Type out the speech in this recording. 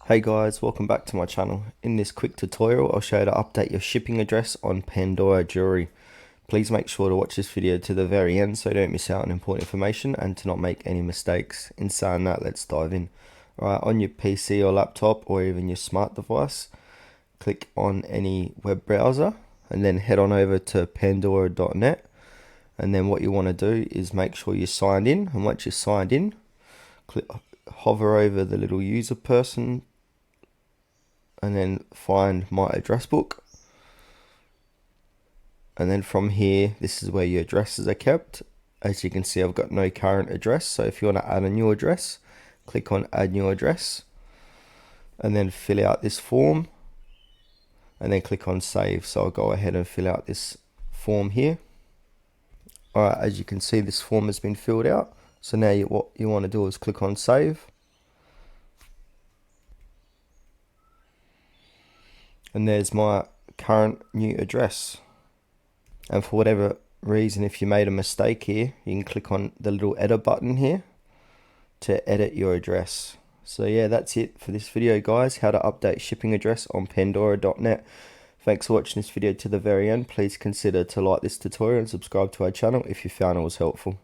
Hey guys, welcome back to my channel. In this quick tutorial, I'll show you to update your shipping address on Pandora Jewelry. Please make sure to watch this video to the very end so you don't miss out on important information and to not make any mistakes. In saying that, let's dive in. Alright, on your PC or laptop or even your smart device, click on any web browser and then head on over to pandora.net. And then what you want to do is make sure you're signed in, and once you're signed in, hover over the little user person and then find my address book, and then from here this is where your addresses are kept. As you can see, I've got no current address, so if you want to add a new address, click on add new address and then fill out this form and then click on save. So I'll go ahead and fill out this form here. Alright, as you can see, this form has been filled out. So now what you want to do is click on save. And there's my current new address. And for whatever reason, if you made a mistake here, you can click on the little edit button here to edit your address. So yeah, that's it for this video, guys. How to update shipping address on pandora.net. Thanks for watching this video to the very end. Please consider to like this tutorial and subscribe to our channel if you found it was helpful.